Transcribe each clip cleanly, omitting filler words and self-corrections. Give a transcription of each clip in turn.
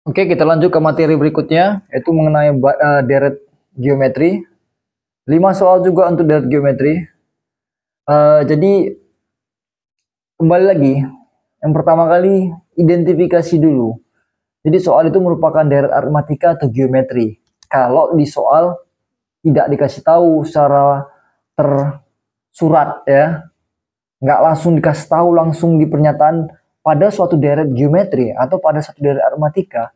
Oke, kita lanjut ke materi berikutnya, yaitu mengenai deret geometri. 5 soal juga untuk deret geometri. Jadi, kembali lagi, yang pertama kali, identifikasi dulu. Jadi, soal itu merupakan deret aritmatika atau geometri. Kalau di soal tidak dikasih tahu secara tersurat, ya, nggak langsung dikasih tahu langsung di pernyataan pada suatu deret geometri atau pada suatu deret aritmatika.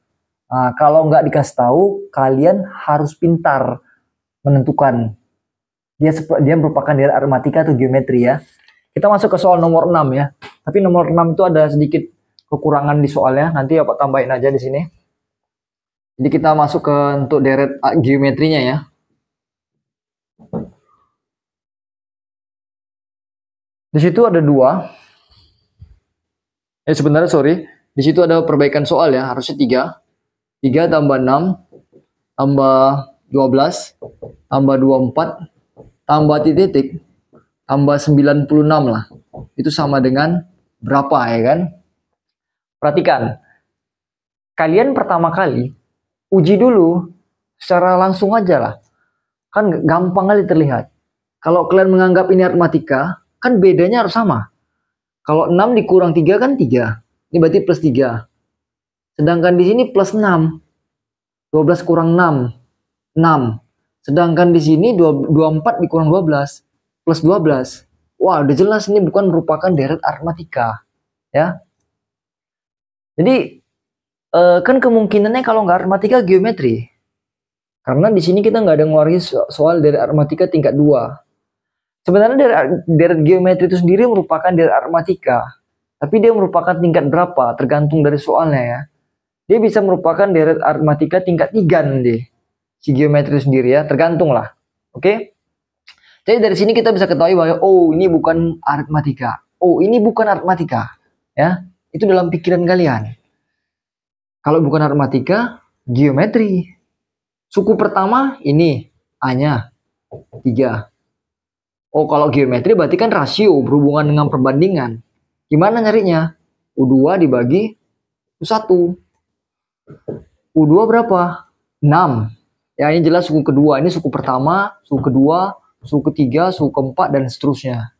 Nah, kalau nggak dikasih tahu, kalian harus pintar menentukan dia merupakan deret aritmatika atau geometri ya. Kita masuk ke soal nomor 6 ya. Tapi nomor 6 itu ada sedikit kekurangan di soalnya. Nanti Bapak tambahin aja di sini. Jadi kita masuk ke untuk deret geometrinya ya. Di situ ada 2. Sebenarnya sorry. Di situ ada perbaikan soal ya, harusnya 3. 3 tambah 6 tambah 12 tambah 24 tambah titik tambah 96 lah. Itu sama dengan berapa ya kan? Perhatikan. Kalian pertama kali uji dulu secara langsung aja lah. Kan gampang kali terlihat. Kalau kalian menganggap ini aritmatika, kan bedanya harus sama. Kalau 6 dikurang 3 kan 3. Ini berarti plus 3. Sedangkan di sini plus 6. 12 kurang 6. 6. Sedangkan di sini 24 dikurang 12. Plus 12. Wah, udah jelas ini bukan merupakan deret aritmatika. Ya. Jadi, kan kemungkinannya kalau nggak aritmatika geometri. Karena di sini kita nggak ada ngeluarin soal deret aritmatika tingkat 2. Sebenarnya deret geometri itu sendiri merupakan deret aritmatika. Tapi dia merupakan tingkat berapa? Tergantung dari soalnya ya. Dia bisa merupakan deret aritmatika tingkat 3 nanti. Si geometri sendiri ya, tergantung lah. Oke? Jadi dari sini kita bisa ketahui bahwa oh ini bukan aritmatika. Oh ini bukan aritmatika. Ya, itu dalam pikiran kalian. Kalau bukan aritmatika, geometri. Suku pertama ini A-nya 3. Oh kalau geometri berarti kan rasio berhubungan dengan perbandingan. Gimana nyarinya? U2 dibagi U1. U2 berapa? 6. Ya ini jelas suku kedua. Ini suku pertama, suku kedua, suku ketiga, suku keempat, dan seterusnya.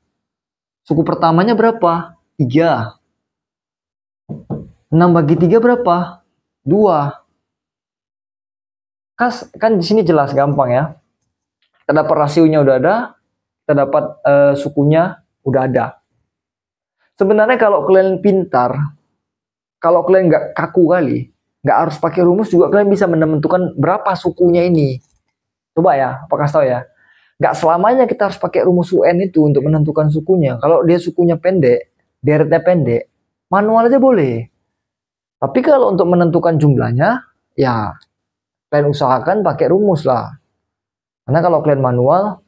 Suku pertamanya berapa? 3. 6 bagi 3 berapa? 2. Kan di sini jelas gampang ya. Kita dapat rasionya udah ada. Kita dapat sukunya udah ada. Sebenarnya kalau kalian pintar, kalau kalian nggak kaku kali, nggak harus pakai rumus juga kalian bisa menentukan berapa sukunya ini. Coba ya, apa kasih tahu ya. Nggak selamanya kita harus pakai rumus UN itu untuk menentukan sukunya. Kalau dia sukunya pendek, deretnya pendek, manual aja boleh. Tapi kalau untuk menentukan jumlahnya, ya kalian usahakan pakai rumus lah. Karena kalau kalian manual,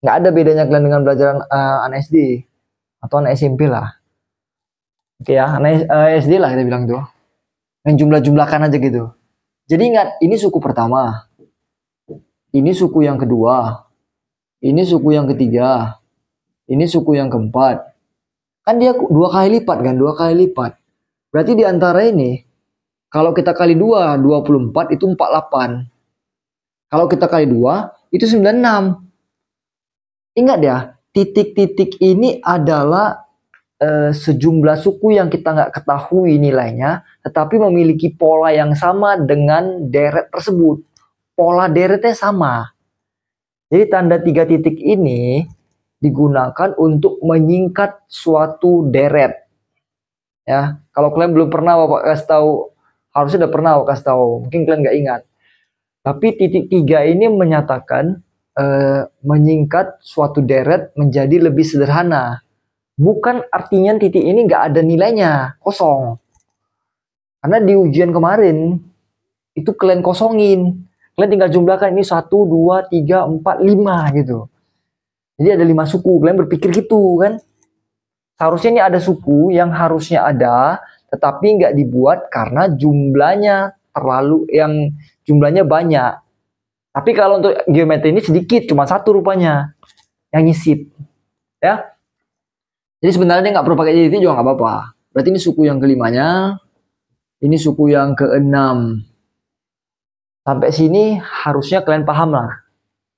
nggak ada bedanya kalian dengan belajar anak SD atau anak SMP lah. Oke ya, anak SD lah kita bilang tuh. Yang jumlah-jumlahkan aja gitu. Jadi ingat, ini suku pertama. Ini suku yang kedua. Ini suku yang ketiga. Ini suku yang keempat. Kan dia 2 kali lipat kan, 2 kali lipat. Berarti di antara ini, kalau kita kali 2, 24 itu 48. Kalau kita kali 2, itu 96. Ingat ya, titik-titik ini adalah sejumlah suku yang kita nggak ketahui nilainya, tetapi memiliki pola yang sama dengan deret tersebut. Pola deretnya sama. Jadi tanda 3 titik ini digunakan untuk menyingkat suatu deret. Ya, kalau kalian belum pernah Bapak kasih tahu, harusnya udah pernah Bapak kasih tahu. Mungkin kalian nggak ingat. Tapi titik 3 ini menyatakan menyingkat suatu deret menjadi lebih sederhana. Bukan artinya titik ini nggak ada nilainya, kosong. Karena di ujian kemarin, itu kalian kosongin. Kalian tinggal jumlahkan ini 1, 2, 3, 4, 5 gitu. Jadi ada 5 suku, kalian berpikir gitu kan. Seharusnya ini ada suku yang harusnya ada, tetapi nggak dibuat karena jumlahnya jumlahnya banyak. Tapi kalau untuk geometri ini sedikit, cuma 1 rupanya yang nyisip. Ya. Jadi sebenarnya dia nggak perlu pakai titik juga nggak apa-apa. Berarti ini suku yang kelimanya, Ini suku yang ke-6. Sampai sini harusnya kalian paham lah.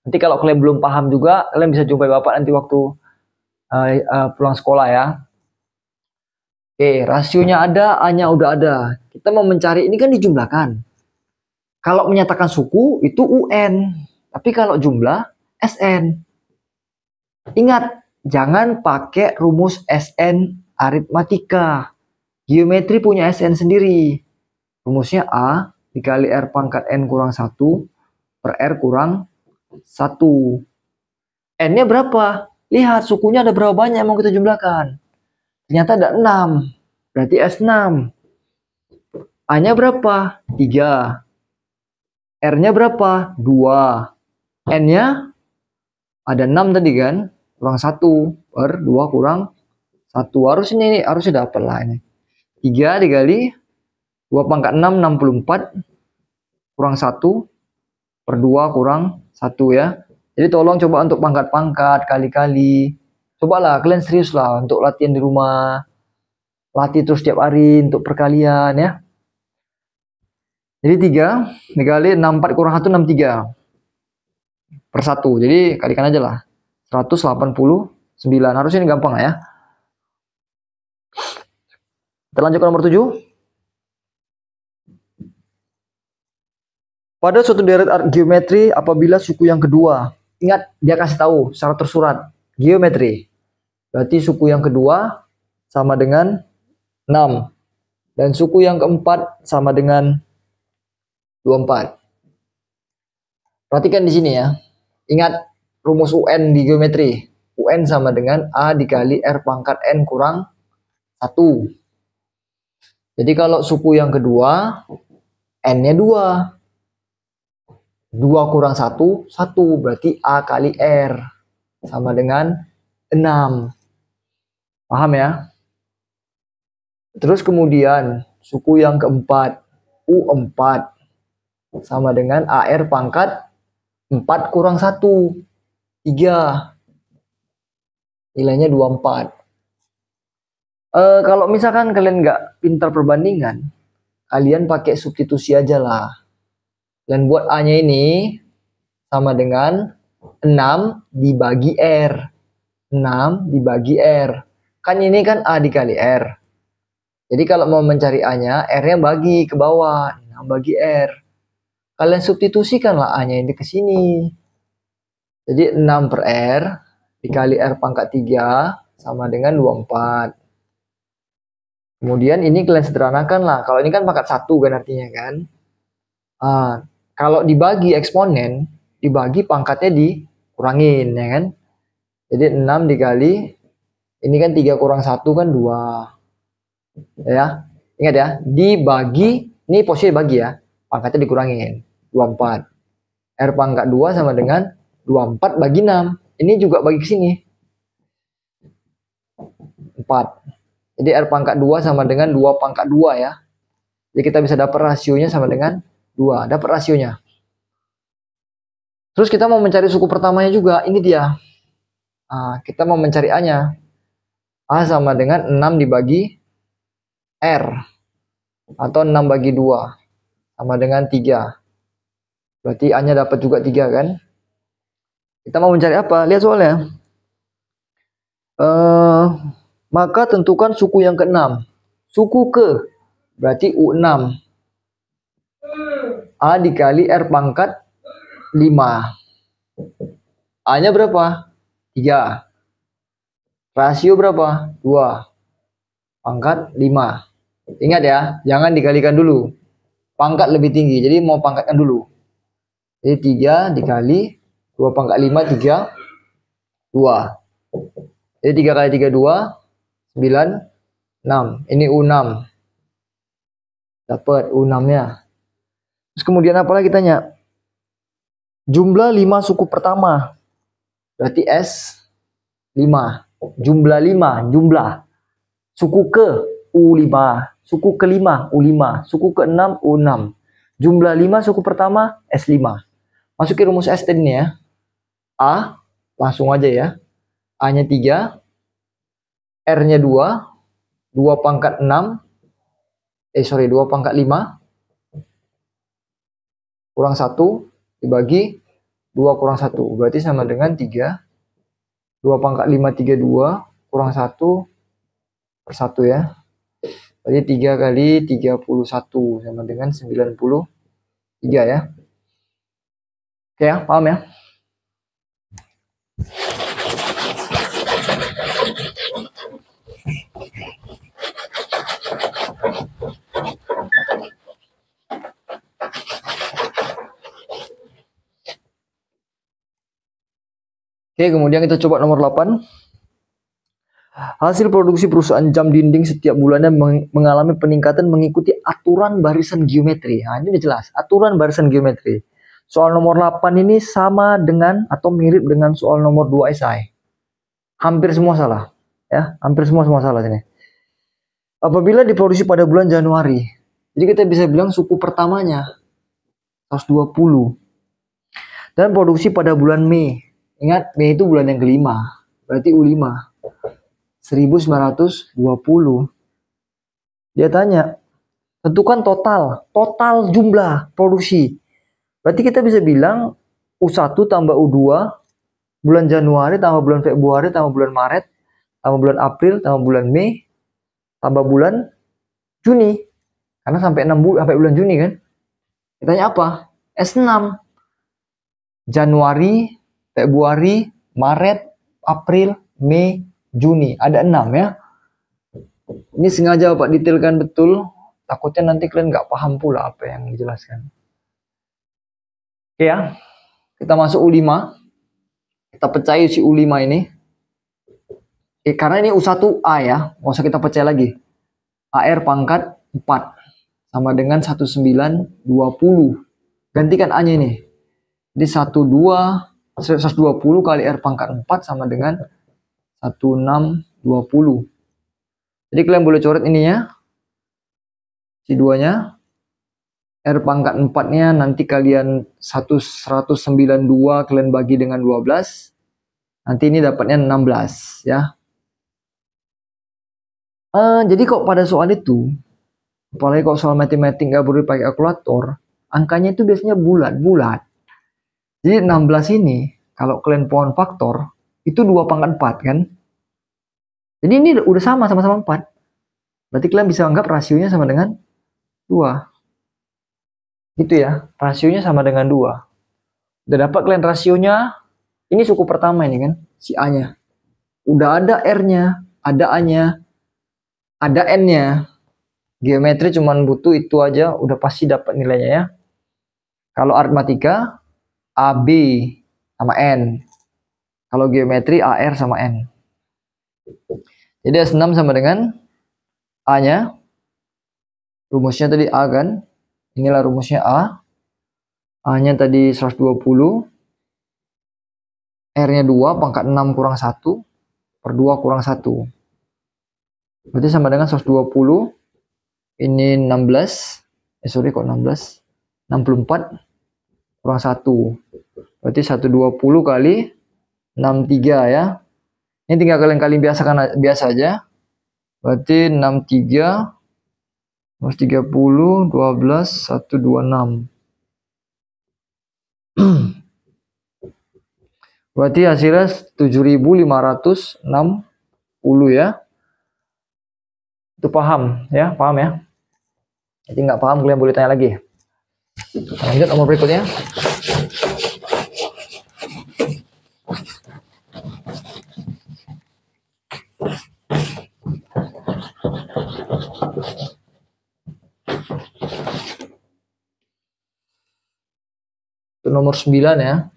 Nanti kalau kalian belum paham juga, kalian bisa jumpai Bapak nanti waktu pulang sekolah ya. Oke, rasionya ada, A-nya udah ada. Kita mau mencari, ini kan dijumlahkan. Kalau menyatakan suku, itu UN. Tapi kalau jumlah, SN. Ingat, jangan pakai rumus SN aritmatika. Geometri punya SN sendiri. Rumusnya A dikali R pangkat N kurang 1 per R kurang 1. N-nya berapa? Lihat sukunya ada berapa banyak yang mau kita jumlahkan. Ternyata ada 6. Berarti S6. A-nya berapa? 3. R-nya berapa? 2. N-nya ada 6 tadi kan? Kurang 1 per 2 kurang 1. Harusnya dapat lah ini. 3 dikali 2 pangkat 6, 64 kurang 1 per 2 kurang 1 ya. Jadi tolong coba untuk pangkat-pangkat kali-kali. Cobalah kalian serius lah untuk latihan di rumah. Latih terus setiap hari untuk perkalian ya. Jadi 3 dikali 64 kurang 1, 63 per 1. Jadi kalikan aja lah. 189. Harusnya ini gampang lah ya. Kita lanjut ke nomor 7. Pada suatu deret geometri apabila suku yang kedua, ingat dia kasih tahu secara tersurat, geometri. Berarti suku yang kedua sama dengan 6. Dan suku yang keempat sama dengan 24. Perhatikan di sini ya. Ingat rumus UN di geometri. UN sama dengan A dikali R pangkat N kurang 1. Jadi kalau suku yang kedua, N-nya 2. 2 kurang 1, 1. Berarti A kali R. Sama dengan 6. Paham ya? Terus kemudian, suku yang keempat, U4. Sama dengan AR pangkat 4 kurang 1. 3. Nilainya 24. Kalau misalkan kalian nggak pintar perbandingan, kalian pakai substitusi aja lah. Dan buat A-nya ini sama dengan 6 dibagi R. 6 dibagi R. Kan ini kan A dikali R. Jadi kalau mau mencari A-nya, R-nya bagi ke bawah. 6 bagi R. Kalian substitusikanlah A-nya ini ke sini. Jadi 6 per R dikali R pangkat 3 sama dengan 24. Kemudian ini kalian sederhanakan lah. Kalau ini kan pangkat 1 kan artinya kan. Kalau dibagi eksponen, dibagi pangkatnya dikurangin ya kan. Jadi 6 dikali, ini kan 3 kurang 1 kan 2. Ya, ingat ya, dibagi, ini posisi bagi ya, pangkatnya dikurangin, 24. R pangkat 2 sama dengan 24 bagi 6. Ini juga bagi ke sini. 4. Jadi R pangkat 2 sama dengan 2 pangkat 2 ya. Jadi kita bisa dapat rasionya sama dengan 2. Dapat rasionya. Terus kita mau mencari suku pertamanya juga. Ini dia. Kita mau mencari A-nya. A sama dengan 6 dibagi R. Atau 6 bagi 2. Sama dengan 3. Berarti A-nya dapat juga 3 kan. Kita mau mencari apa? Lihat soalnya. Maka tentukan suku yang ke-6. Suku ke. Berarti U6. A dikali R pangkat 5. A-nya berapa? 3. Rasio berapa? 2. Pangkat 5. Ingat ya, jangan dikalikan dulu. Pangkat lebih tinggi, jadi mau pangkatkan dulu. Jadi 3 dikali 2 pangkat 5, 3, 2. Jadi 3 kali 3, 2, 9, 6. Ini U6. Dapat U6-nya. Terus kemudian apa lagi tanya? Jumlah 5 suku pertama. Berarti S5. Jumlah 5. Jumlah. Suku ke U5. Suku ke-5 U5. Suku ke-6 U6. Jumlah 5 suku pertama S5. Masukin rumus S tadi ya. A. Langsung aja ya. A-nya 3. R-nya 2. 2 pangkat 6. 2 pangkat 5 kurang 1 dibagi 2 kurang 1. Berarti sama dengan 3. 2 pangkat 5 32 kurang 1 per 1 ya. Berarti 3 kali 31 sama dengan 93 ya. Oke ya, paham ya? Oke, kemudian kita coba nomor 8. Hasil produksi perusahaan jam dinding setiap bulannya mengalami peningkatan mengikuti aturan barisan geometri. Nah, ini jelas, aturan barisan geometri. Soal nomor 8 ini sama dengan atau mirip dengan soal nomor 2 esai. Hampir semua salah. Ya, hampir semua salah sini. Apabila diproduksi pada bulan Januari, jadi kita bisa bilang suku pertamanya 120. Dan produksi pada bulan Mei. Ingat, Mei itu bulan yang kelima. Berarti U5. 1920. Dia tanya, tentukan total jumlah produksi. Berarti kita bisa bilang U1 tambah U2 bulan Januari tambah bulan Februari tambah bulan Maret tambah bulan April tambah bulan Mei tambah bulan Juni. Karena sampai 6 bulan sampai bulan Juni kan. Ditanya apa? S6. Januari, Februari, Maret, April, Mei, Juni. Ada 6 ya. Ini sengaja Bapak detailkan betul. Takutnya nanti kalian nggak paham pula apa yang dijelaskan. Oke ya. Kita masuk U5. Kita pecahin si U5 ini. Karena ini U1A ya. Nggak usah kita pecah lagi. AR pangkat 4. Sama dengan 1920. Gantikan A-nya ini. Jadi 120 kali R pangkat 4 sama dengan 1620. Jadi kalian boleh coret ininya. Si 2-nya. R pangkat 4-nya nanti kalian 192 kalian bagi dengan 12. Nanti ini dapatnya 16 ya. Jadi kok pada soal itu, apalagi kalau soal matematik nggak boleh pakai kalkulator, angkanya itu biasanya bulat. Jadi 16 ini, kalau kalian pohon faktor, itu 2 pangkat 4 kan. Jadi ini udah sama-sama 4. Berarti kalian bisa anggap rasionya sama dengan 2. Gitu ya, rasionya sama dengan 2. Udah dapat kalian rasionya, ini suku pertama ini kan, si A-nya. Udah ada R-nya, ada A-nya, ada N-nya. Geometri cuman butuh itu aja, udah pasti dapat nilainya ya. Kalau aritmatika, AB sama N. Kalau geometri, AR sama N. Jadi S6 sama dengan A-nya. Rumusnya tadi A kan. Inilah rumusnya A. A-nya tadi 120. R-nya 2, pangkat 6 kurang 1. Per 2 kurang 1. Berarti sama dengan 120. Ini 16. Kok 16? 64 kurang 1. Berarti 120 kali 63 ya. Ini tinggal kalian kali biasa aja. Berarti 63 plus 30, 12, 126. Berarti hasilnya 7.560 ya. Itu paham ya, paham ya. Jadi nggak paham kalian boleh tanya lagi. Lanjut nomor berikutnya. Itu nomor 9 ya.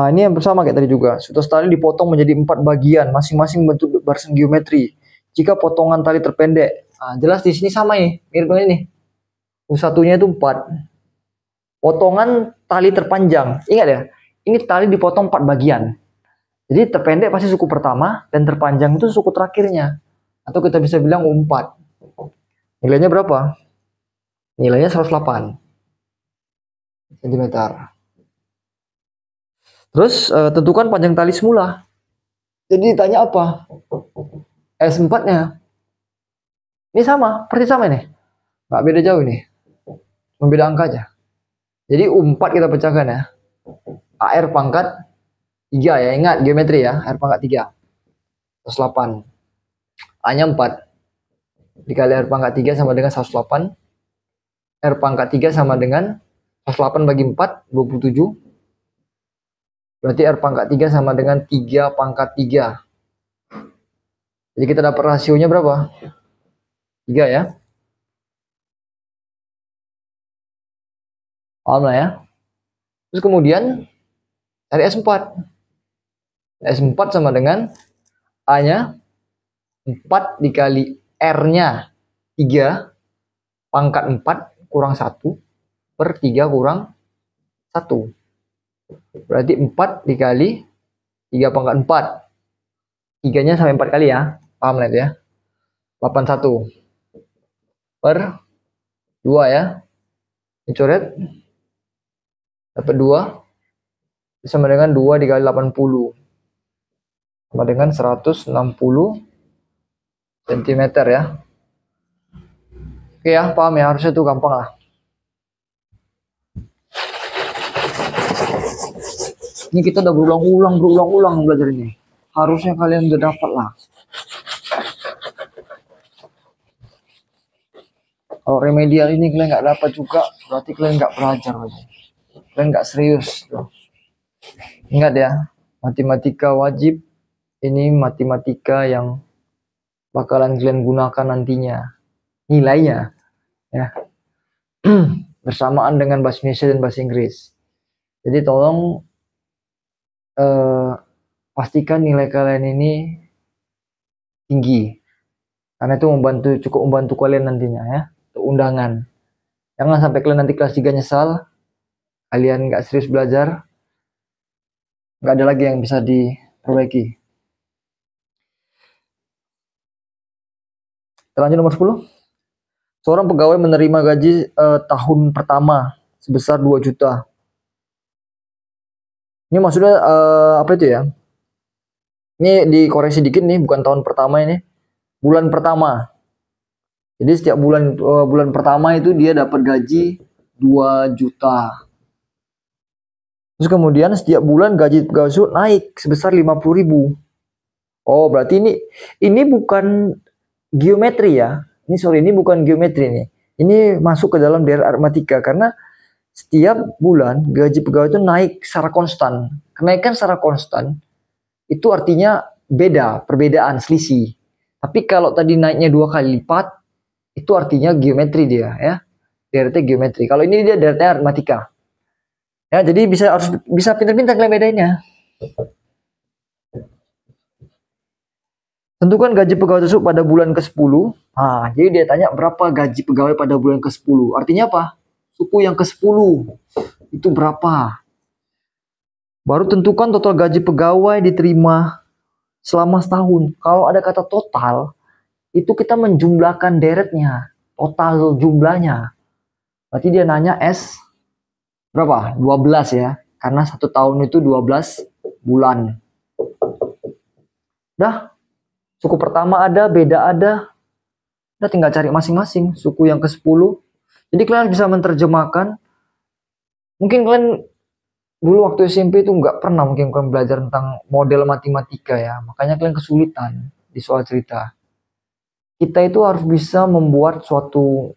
Ini yang bersama kayak tadi juga. Sutas tali dipotong menjadi 4 bagian, masing-masing bentuk barisan geometri. Jika potongan tali terpendek, jelas di sini sama nih, mirip dengan ini. U1-nya itu 4. Potongan tali terpanjang. Ingat ya, ini tali dipotong 4 bagian. Jadi terpendek pasti suku pertama, dan terpanjang itu suku terakhirnya. Atau kita bisa bilang U4. Nilainya berapa? Nilainya 108 cm. Terus tentukan panjang tali semula. Jadi ditanya apa? S4-nya. Ini sama, persis sama ini. Nggak beda jauh ini. Cuma beda angka aja. Jadi U4 kita pecahkan ya. AR pangkat 3 ya. Ingat geometri ya. AR pangkat 3. 108. A-nya 4. Dikali R pangkat 3 sama dengan 108. R pangkat 3 sama dengan 108 bagi 4, 27. Berarti R pangkat 3 sama dengan 3 pangkat 3. Jadi kita dapat rasionya berapa? 3 ya. Paham lah ya. Terus kemudian cari S4. S4 sama dengan A-nya 4 dikali R-nya 3 pangkat 4 kurang 1 per 3 kurang 1. Berarti 4 dikali 3 pangkat 4. 3-nya sampai 4 kali ya. Paham lah itu ya. 81 per 2 ya. Dicoret. Dapat 2. Sama dengan 2 dikali 80. Sama dengan 160 cm ya. Oke ya, paham ya. Harusnya itu gampang lah. Ini kita udah berulang-ulang belajar ini. Harusnya kalian udah dapat lah. Kalau remedial ini kalian nggak dapat juga, berarti kalian nggak belajar lagi. Kalian nggak serius. Tuh. Ingat ya, matematika wajib. Ini matematika yang bakalan kalian gunakan nantinya. Nilainya. Ya. Bersamaan dengan bahasa Indonesia dan bahasa Inggris. Jadi tolong pastikan nilai kalian ini tinggi. Karena itu cukup membantu kalian nantinya ya. Untuk undangan. Jangan sampai kalian nanti kelas 3 nyesal. Kalian nggak serius belajar. Nggak ada lagi yang bisa diperbaiki. Lanjut nomor 10. Seorang pegawai menerima gaji tahun pertama sebesar 2 juta. Ini maksudnya apa itu ya? Ini dikoreksi dikit nih, bukan tahun pertama ini. Bulan pertama. Jadi setiap bulan pertama itu dia dapat gaji 2 juta. Terus kemudian setiap bulan gaji pegawai tersebut naik sebesar 50.000. Oh, berarti ini bukan geometri ya. Ini bukan geometri nih. Ini masuk ke dalam daerah aritmatika karena setiap bulan gaji pegawai itu naik secara konstan. Kenaikan secara konstan itu artinya perbedaan, selisih. Tapi kalau tadi naiknya 2 kali lipat, itu artinya geometri dia ya. Daerahnya geometri. Kalau ini dia daerahnya aritmatika. Ya, jadi harus bisa pintar-pintar kalian bedainnya. Tentukan gaji pegawai tersebut pada bulan ke-10. Nah, jadi dia tanya berapa gaji pegawai pada bulan ke-10. Artinya apa? Suku yang ke-10 itu berapa? Baru tentukan total gaji pegawai diterima selama setahun. Kalau ada kata total, itu kita menjumlahkan deretnya, total jumlahnya. Berarti dia nanya S berapa? 12 ya. Karena 1 tahun itu 12 bulan. Dah. Suku pertama ada, beda ada. Udah tinggal cari masing-masing suku yang ke-10. Jadi kalian bisa menerjemahkan. Mungkin kalian dulu waktu SMP itu nggak pernah mungkin kalian belajar tentang model matematika ya. Makanya kalian kesulitan di soal cerita. Kita itu harus bisa membuat suatu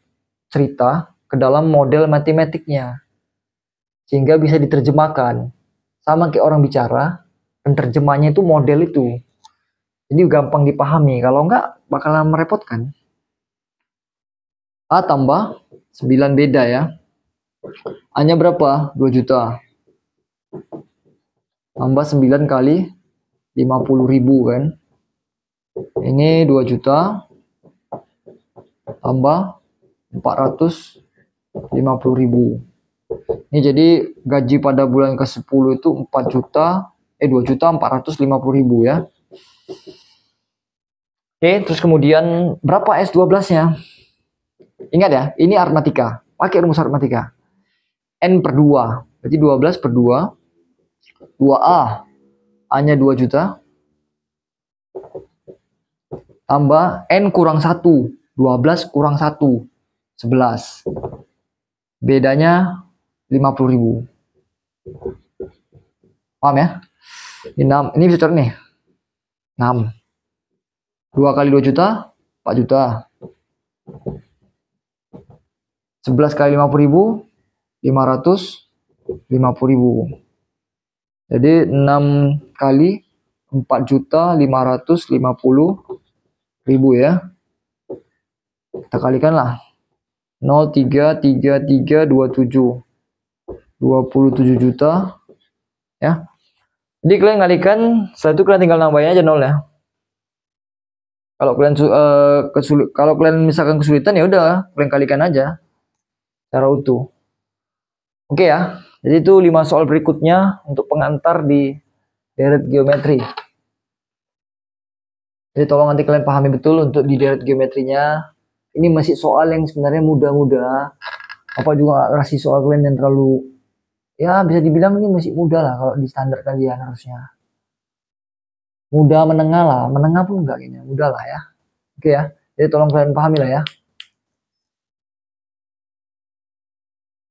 cerita ke dalam model matematiknya. Sehingga bisa diterjemahkan. Sama kayak orang bicara, penerjemahnya itu model itu. Jadi gampang dipahami. Kalau enggak, bakalan merepotkan. A tambah 9 beda ya. A-nya berapa? 2 juta. Tambah 9 kali 50.000 kan. Ini 2 juta. Tambah 450.000. Ini jadi gaji pada bulan ke-10 itu 2 juta 450.000 ya. Oke, terus kemudian berapa S12-nya? Ingat ya, ini aritmatika. Pakai rumus aritmatika. N per 2. Berarti 12 per 2. 2A. A-nya 2 juta. Tambah N kurang 1. 12 kurang 1, 11. Bedanya 50.000. Paham ya? Ini 6. Ini bisa cari nih. 6. 2 kali 2 juta, 4 juta. 11 kali 50.000, 550.000. Jadi 6 kali 4.550.000 ya. Kita kalikan lah. 0,33327. 27 juta ya. Jadi kalian kalikan, setelah itu kalian tinggal nambahin aja 0 ya. Kalau kalian misalkan kesulitan ya udah kalian kalikan aja secara utuh. Oke ya. Jadi itu 5 soal berikutnya untuk pengantar di deret geometri. Jadi tolong nanti kalian pahami betul untuk di deret geometrinya. Ini masih soal yang sebenarnya mudah-mudah. Apa juga kasih soal kalian yang terlalu, ya bisa dibilang ini masih mudah lah kalau di standar kalian harusnya. Mudah menengah lah, menengah pun enggak kayaknya, mudah lah ya. Oke ya, jadi tolong kalian pahami lah ya.